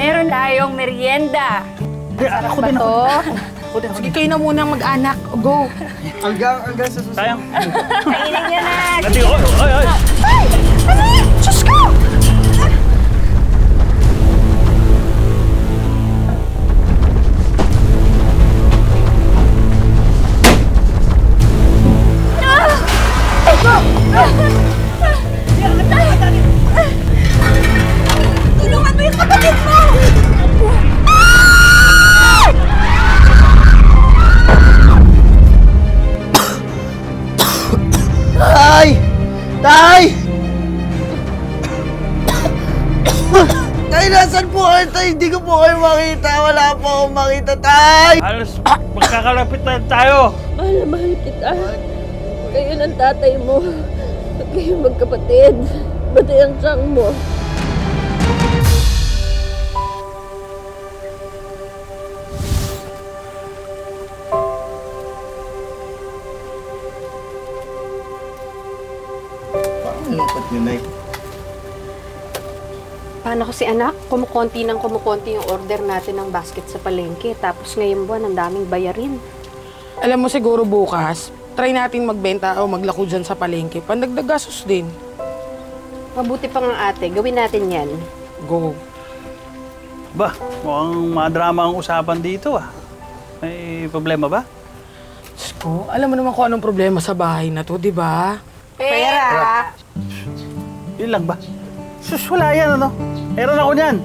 meron tayong merienda. Ako din ako. Sige, kayo na muna mag-anak. Go. Hanggang sa susunod. Sayang. Kainin niya na. Nati, ay! Ay! Ano yan? Diyos ko! Tulungan mo yung kapatid mo! Tay! Tay! Tay, nasan po kayo, Tay? Hindi ko po kayo makita. Wala po akong makita, Tay! Halos magkakalapit na tayo. Mahal na mahal kita. Kayo ng tatay mo. At kayo magkapatid. Batay ang tiyang mo. Parang lungkot nyo, Nay. Paano kasi anak? Kumukonti yung order natin ng basket sa palengke. Tapos ngayong buwan, ang daming bayarin. Alam mo siguro bukas, try natin magbenta o maglako dyan sa palengke. Pandagdag gastos din. Mabuti pa nga ate, gawin natin yan. Go. Ba, mukhang madrama ang usapan dito ah. May problema ba? Diyos ko, alam mo naman kung anong problema sa bahay na to, di ba? Pera! Yun lang ba? Sus, wala yan ano? Meron ako niyan.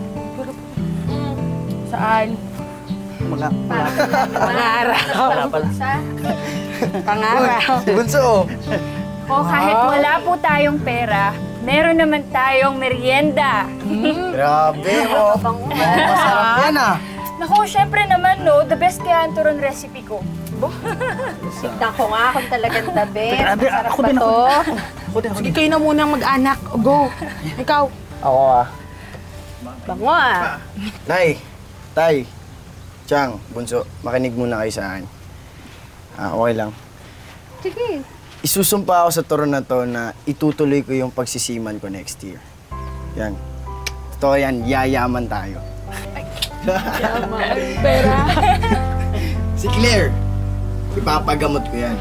Saan? Wala. Pangaraw. Wala pala. Pangaraw. Bunso, O kahit wala po tayong pera, meron naman tayong merienda. grabe, oh. Masarap yan, ah. Naku, syempre naman no, the best kaya ang turon recipe ko. Tignan ko nga kung talagang the best. Masarap ako ba din to? Sige, kayo na muna mag-anak. Go. Ikaw. Ako, ah. Bango ah. Nay, Tay, Chang, Bunso, makinig muna kayo sa akin. Okay lang. Sige. Isusumpa ako sa turon na to na itutuloy ko yung pagsisiman ko next year. Yan. Totoo yan, yayaman tayo. Pera. Si Claire, ipapagamot ko yan.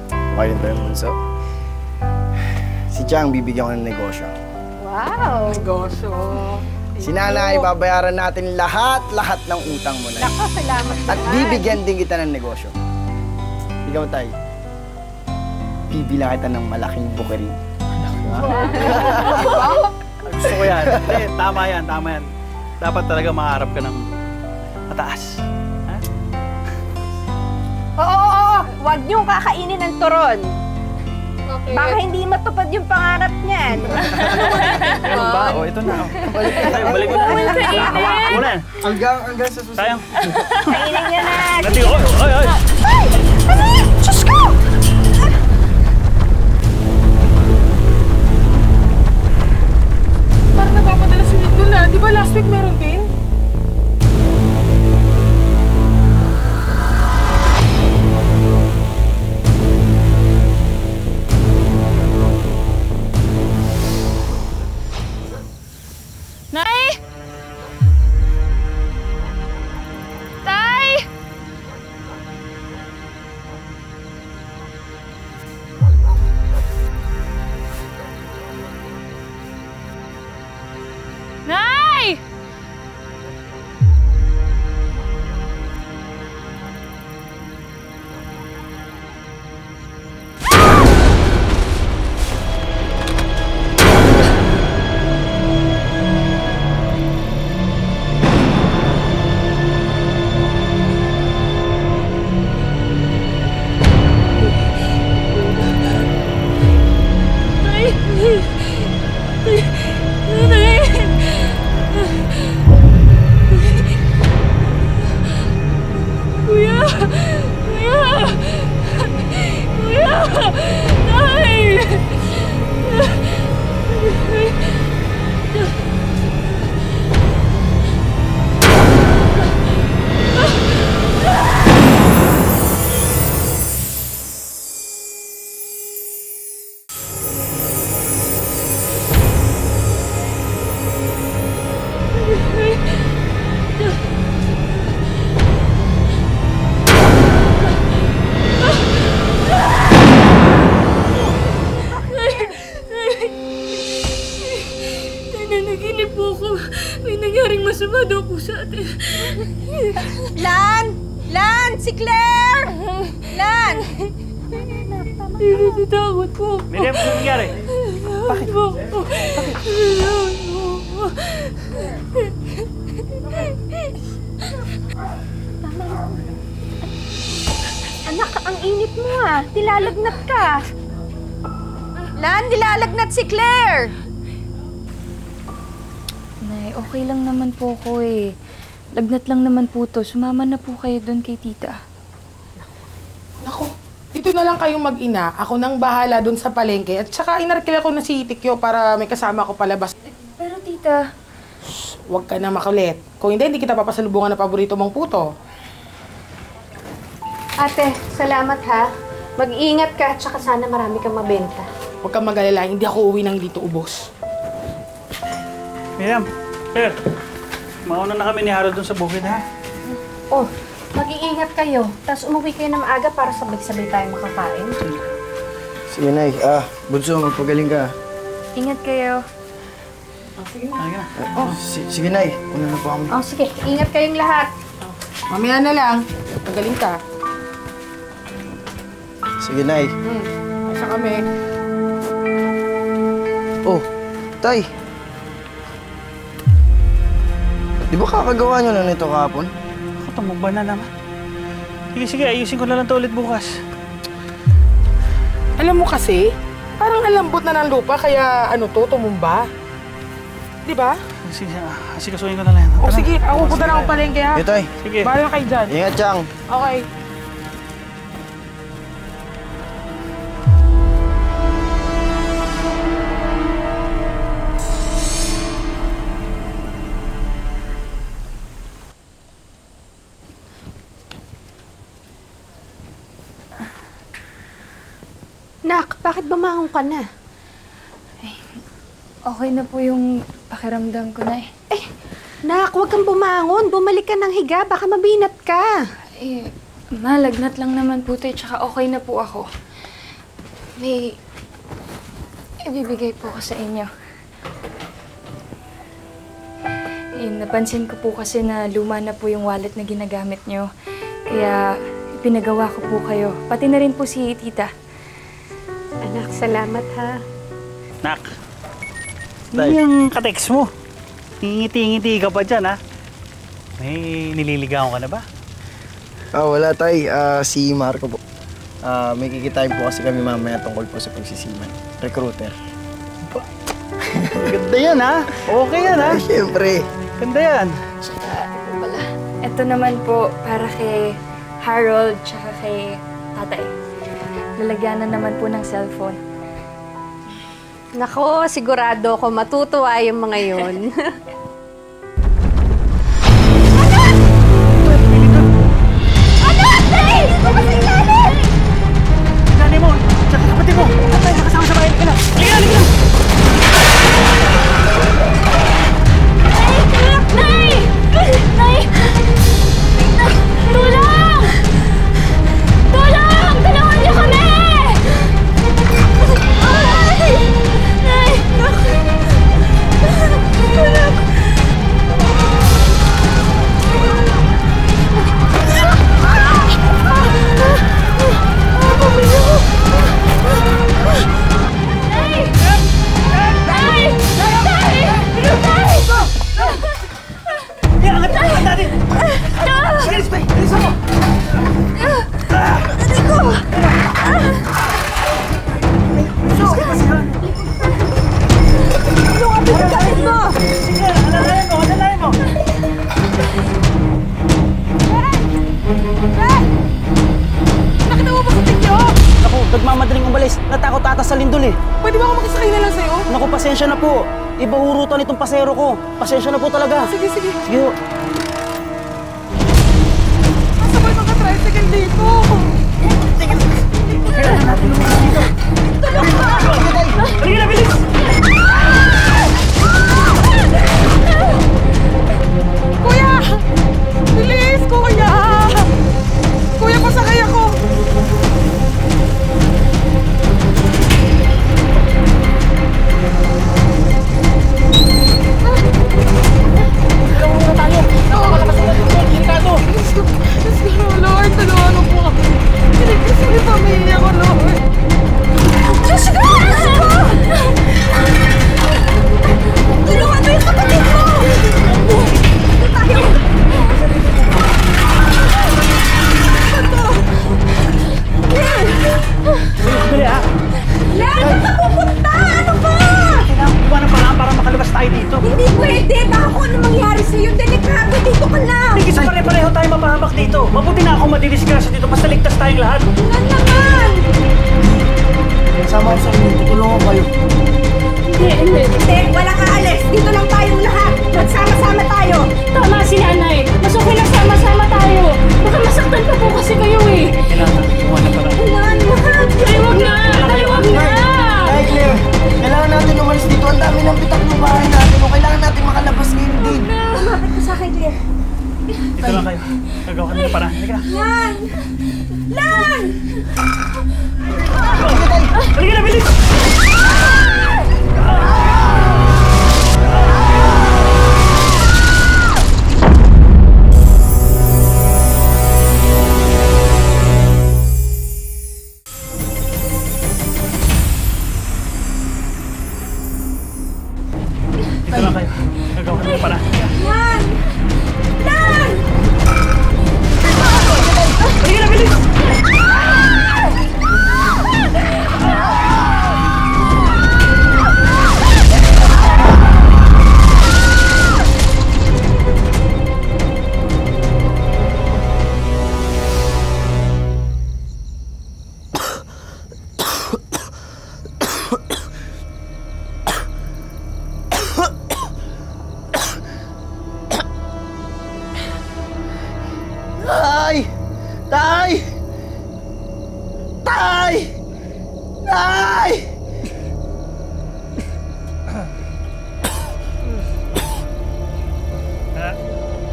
Okay rin ba yung Bunso? Si Chang, bibigyan ko ng negosyo. Wow. Negosyo. Si Nanay, babayaran natin lahat ng utang mo na. Naku, salamat At naman. bibigyan din kita ng negosyo. Ikaw, Tay. Bibilang kita ng malaking bukirin. Gusto ko yan. Hindi, tama yan. Dapat talaga makaharap ka ng mataas. Ha? Oo. Huwag niyong kakainin ng turon. Okay. Baka hindi matupad yung pangarap niyan. Meron ba? O, ito na. Balik mo na. Hawakan mo na. Hanggang sa susunod. Sayang. Kainin niya na. Nati, ay! Ay! Ano yan? Diyos ko! Parang napapadala si Nick doon na. Di ba last week meron din? Nay! Tay! Nanaginip po ako. May nangyaring masama daw po sa atin. Lan! Lan! Si Claire! Lan! Natatakot po. Miriam, ano nangyari? Bakit po? Anak, ang init mo ah. Dilalagnat ka. Lan, dilalagnat si Claire! Nay, okay lang naman po ako eh. Lagnat lang naman po to. Sumama na po kayo doon kay tita. Naku, dito na lang kayong mag-ina. Ako nang bahala doon sa palengke. At saka inarkila ko na si Tikyo para may kasama ko palabas. Pero tita, Huwag ka na makulit. Kung hindi kita papasalubungan na paborito mong puto. Ate, salamat ha. Mag-iingat ka at saka sana marami kang mabenta. Huwag kang mag-alala, hindi ako uwi nang dito ubos. Miriam, Claire, mauna na kami ni Harold dun sa bukid, ha? Oh, mag-iingat kayo. Tapos umuwi kayo na maaga para sabay-sabay tayo makakain. Sige, Nay. Bunso, magpagaling ka. ingat kayo. Sige na. Sige, Nay. Una na po kami. Oh, sige. Ingat kayong lahat. Mamaya na lang. Magaling ka. Sige, Nay. Asa kami. Oh, Tay. Di ba kakagawa nyo na nito kahapon? Ako, tumumba na naman. Sige, ayusin ko na lang to ulit bukas. Alam mo kasi, parang alambot na ng lupa kaya tumumba. Di ba? Sige, asikasuhin ko na lang. O sige, ako punta na akong palengke ha. Hey, Tay. Sige. Bahala kayo dyan. Ingat, Chang. Okay. Nak, bakit bumangon ka na? Okay na po yung pakiramdam ko, Nay. Nak, huwag kang bumangon. Bumalik ka ng higa. Baka mabinat ka. Eh, malagnat lang naman po ito, tsaka okay na po ako. May ibibigay po ko sa inyo. Eh, napansin ko po kasi na luma na po yung wallet na ginagamit nyo. Kaya pinagawa ko po kayo. Pati na rin po si tita. Anak, salamat ha. Nak, yun yung kateks mo. Ngiti-ngiti ka pa dyan, ha? May nililigawan ka na ba? Wala, Tay. Si Marco po. May kikitain po kasi kami mamaya tungkol po sa pagsisiman. Recruiter. Ganda yan, ha? Okay yan, ha? Siyempre. Ganda yan. Ito naman po para kay Harold tsaka kay tatay. Lalagyanan naman po ng cellphone. Nako, sigurado ko matutuwa yung mga yun. Nanay mo, tsaka kapatid mo. Tatay, nakasama sa bahay ka na. Halika na, halika na. Nay! Nay! Tulong! Tulong! Tulungan niyo kami! Ay! Nay! Tulong! Nagmamadaling umalis. Natakot ata sa lindol eh. Pwede ba ako makisakay na lang sa'yo? Naku, pasensya na po. Ibahurutan itong pasero ko. Pasensya na po talaga. Sige, sige. Sige ho. Masabay mga tricycle dito. Halika na, bilis! Kuya! Bilis, kuya! Kuya, pasakay ako! madidisgrasya dito, basta ligtas tayong lahat. Lan naman! Sama ko sa inyo, tutulungan kayo. Hindi, walang aalis. Dito lang tayong lahat. Magsama-sama tayo. Tama si nanay. Mas okay na sama-sama tayo. Baka masaktan pa po kasi kayo eh. Kailangan, kumana para. Lan, wag! Ay, wag na! Ay, wag na! Ay, Claire, kailangan natin umalis dito. Ang dami ng bitak ng bahay natin. O kailangan natin makalabas ngayon din. Lumapit ka sa akin, Claire. Dito lang kayo. Gagawa kami na para. Halika na. Lan! Lan! Halika na, bilis! Dito lang kayo. Gagawa kami na para. Lan! Lan! Halika na, bilis! Tay! Tay! Tay! Tay!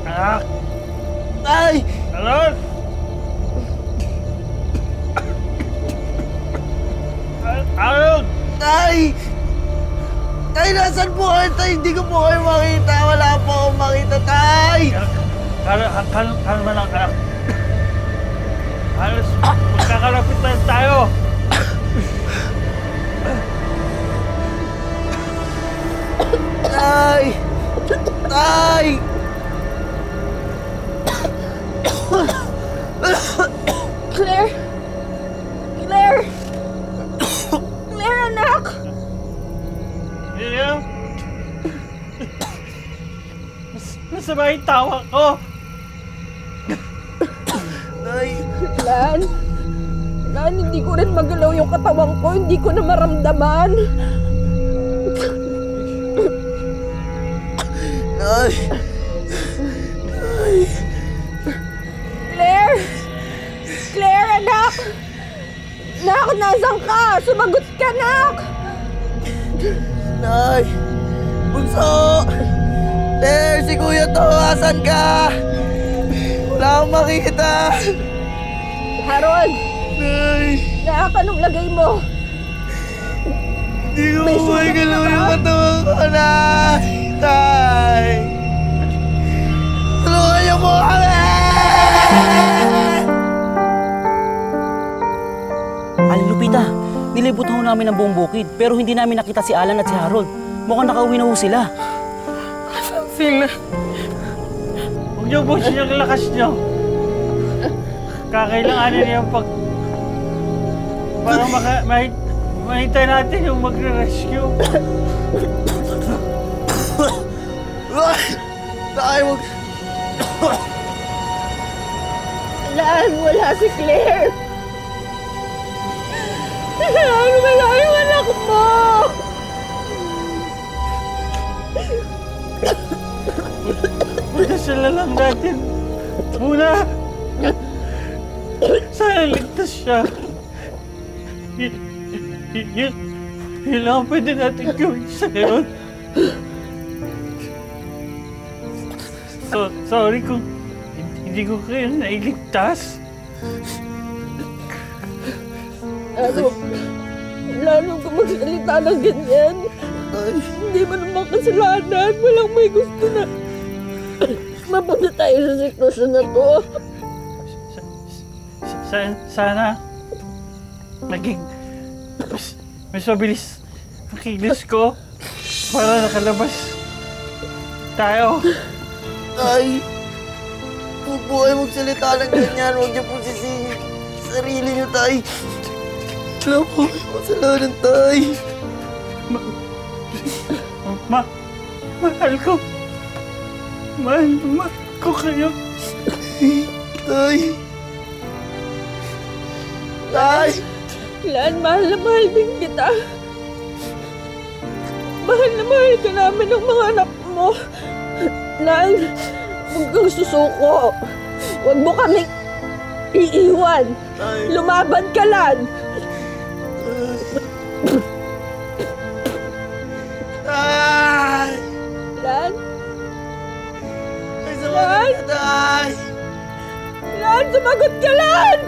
Anak! Tay! Anak! Anak! Tay! Tay, nasan po kayo? Tay, hindi ko po kayo makita. Wala po akong makita, Tay! Kalma lang, anak. Halos magkakalapit na tayo. Tay! Tay! Claire! Claire! Claire, anak! Miriam! Masama yung tawa ko. Tay! Lan, hindi ko rin magalaw yung katawan ko. Hindi ko na maramdaman. Tay! Tay! Claire! Claire, anak! Nak, nasan ka? Sumagot ka, nak! Tay! Bunso! Claire, si Kuya to! Asan ka? Wala akong makita! Harold! Tay! Nak, anong lagay mo? Hindi ko po galaw yung katawan ko, Nay! Tay! Tulungan niyo po kami! Aling Lupita, nilibot ho namin ang buong bukid pero hindi namin nakita si Alan at si Harold. Mukhang nakauwi na ho sila. Sila. Huwag niyo busin yung lakas niyo. Kakailanganin niyo para mahintay natin yung magre-rescue. Tay, wag... Lan, wala si Claire! Ano ba yung anak mo? Pagkasala lang natin. Muna! Sana ligtas siya. Yun lang ang pwede natin gawin sa ngayon. Sorry kung hindi ko kayo nailigtas. Lalo kung magsalita ng ganyan. Hindi mo naman kasalanan. Walang may gusto na mapunta tayo sa sitwasyon na to. Sana naging mas mabilis ang kilos ko para nakalabas tayo. Tay! Huwag po kayo magsalita ng ganyan. Huwag niyo po sisihin sarili niyo, Tay. Wala po kayo kasalanan, Tay. Mahal ko. Mahal ko kayo. Tay! Tay! Lan, mahal na mahal din kita. Mahal na mahal ka namin ng mga anak mo. Lan, huwag kang susuko. Huwag mo kaming iiwan. Lumaban ka, Lan. Tay! Lan? Ay, sumagot ka, Tay! Lan, sumagot ka, Lan!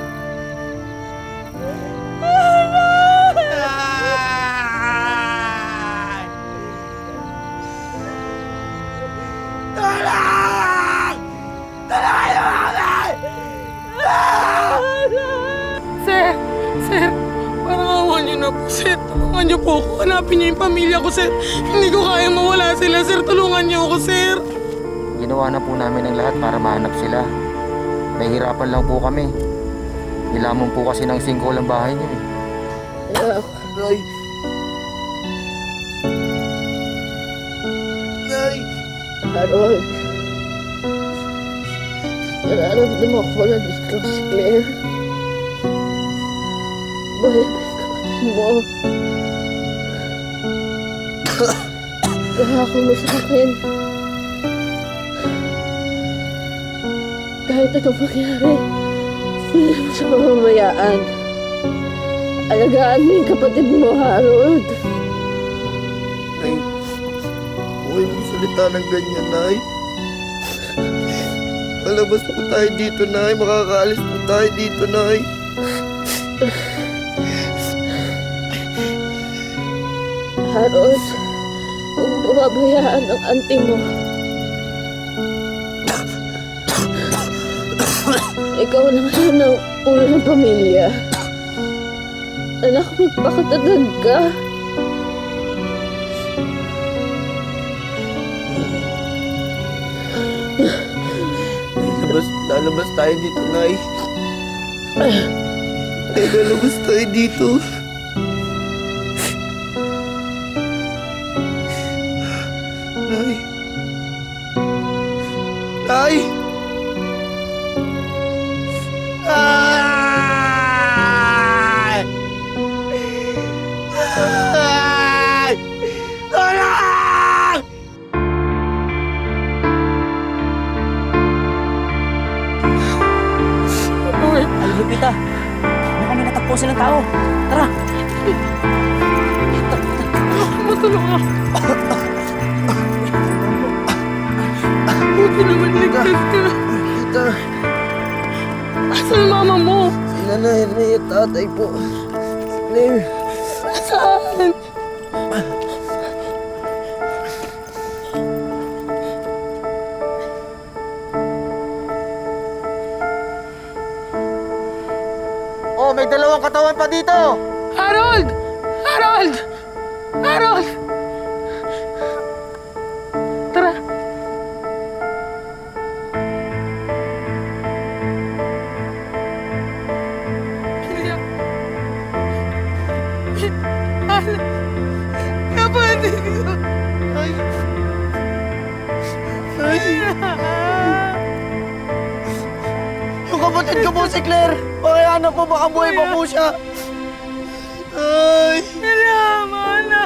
Sir, parang awan niyo na po, sir. Tulungan niyo po ako. Hanapin niyo yung pamilya ko, sir. Hindi ko kaya mawala sila, sir. Tulungan niyo ako, sir. Ginawa na po namin ang lahat para mahanap sila. Nahihirapan lang po kami. Nilamon po kasi ng singkol ang bahay niyo eh. Tay! Tay! Harold, nararamdaman ko na gusto ko si Claire. Buhay ba yung kapatid mo? Kahako mo sa akin. Kahit anong mangyari, hindi mo siya mamamayaan. Alagaan mo yung kapatid mo, Harold. Nay, huwag mo salita ng ganyan, Nay. Palabas po tayo dito, Nay. Makakaalis po tayo dito, Nay. Harold, huwag mo pababayaan ang auntie mo. Ikaw na ngayon ang ulo ng pamilya. Anak, magpakatatag ka. Lalabas tayo dito, Nay. Lalabas tayo dito. Nay. Nay! Nay! Nay! Tulong! Ay, Lupita. Mukhang may natagpo silang tao. Tara. Matulong ako. Buti naman ligtas ka. Tita, Asan yung mama mo? si Nanay at tatay po. Claire. Saan? Oh, may dalawang katawan pa dito! Harold! Harold! Harold! Tara. Kapatid ko! Ay! Ay! Yung kapatid ko po si Claire! Pakihanap po, baka buhay pa po siya! Ay! Salamat na!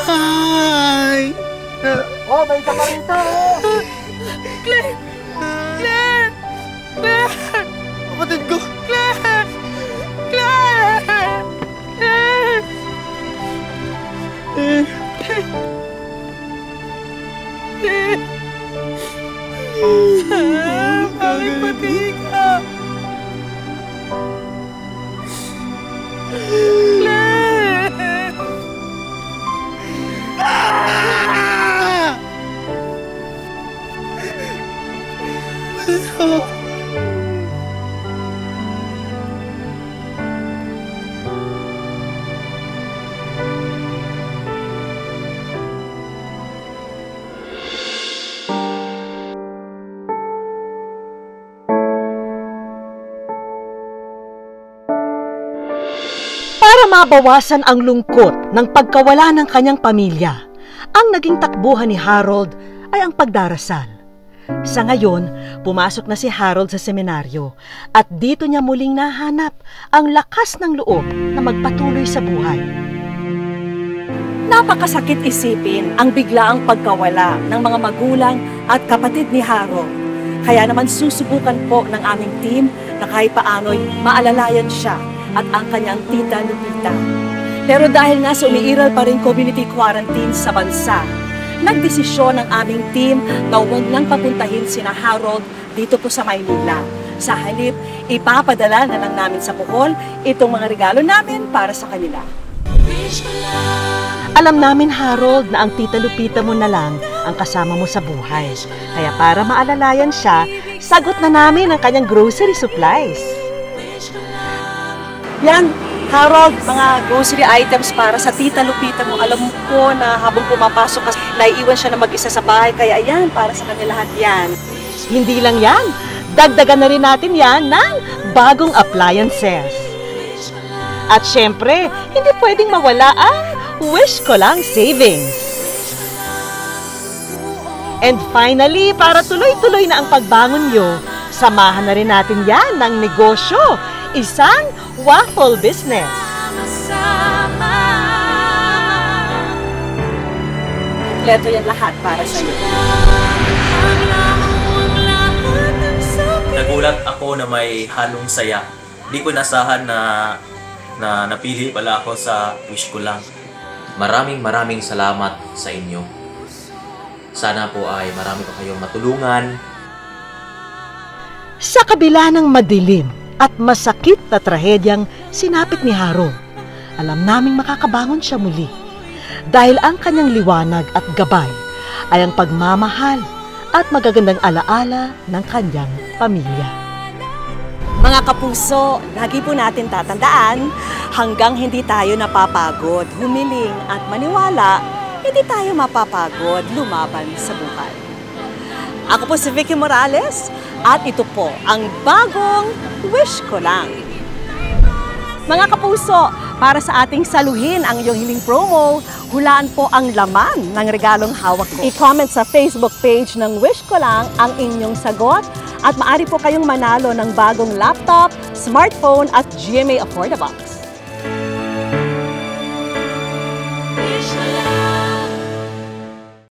Ay! Oh, may isa pa rito! Claire! Claire! Claire! Kapatid ko! Claire! Claire! Claire! Bakit pati ka? Claire! Para mabawasan ang lungkot ng pagkawala ng kanyang pamilya, ang naging takbuhan ni Harold ay ang pagdarasal. Sa ngayon, pumasok na si Harold sa seminaryo at dito niya muling nahanap ang lakas ng loob na magpatuloy sa buhay. Napakasakit isipin ang biglaang pagkawala ng mga magulang at kapatid ni Harold. Kaya naman susubukan po ng aming team na kahit paano'y maalalayan siya at ang kanyang tita Lupita. Pero dahil nga sa umiiral pa rin community quarantine sa bansa, nagdesisyon ng aming team na huwag nang papuntahin sina Harold dito po sa Maynila. Sa halip, ipapadala na lang namin sa Bohol itong mga regalo namin para sa kanila. Alam namin, Harold, na ang tita Lupita mo na lang ang kasama mo sa buhay. Kaya para maalalayan siya, sagot na namin ang kanyang grocery supplies. Yan, Harold, mga grocery items para sa tita Lupita mo. Alam ko na habang pumapasok kasi naiiwan siya na mag-isa sa bahay. Kaya yan, para sa kanya lahat yan. Hindi lang yan, dagdagan na rin natin yan ng bagong appliances. At syempre, hindi pwedeng mawala ang Wish Ko Lang Savings. And finally, para tuloy-tuloy na ang pagbangon nyo, samahan na rin natin yan ng negosyo, isang waffle business. Kompleto yan lahat para sa iyo. Nagulat ako na may halong saya. Di ko nasahan na napili pala ako sa Wish Ko Lang. Maraming salamat sa inyo. Sana po ay marami pa kayong matulungan. Sa kabila ng madilim at masakit na trahedyang sinapit ni Harold, alam naming makakabangon siya muli. Dahil ang kanyang liwanag at gabay ay ang pagmamahal at magagandang alaala ng kanyang pamilya. Mga kapuso, lagi po natin tatandaan, hanggang hindi tayo napapagod, humiling at maniwala, hindi tayo mapapagod lumaban sa buhay. Ako po si Vicky Morales at ito po ang bagong Wish Ko Lang. Mga kapuso, para sa ating saluhin ang iyong hiling promo, hulaan po ang laman ng regalong hawak ko. I-comment sa Facebook page ng Wish Ko Lang ang inyong sagot at maaari po kayong manalo ng bagong laptop, smartphone at GMA Affordabox.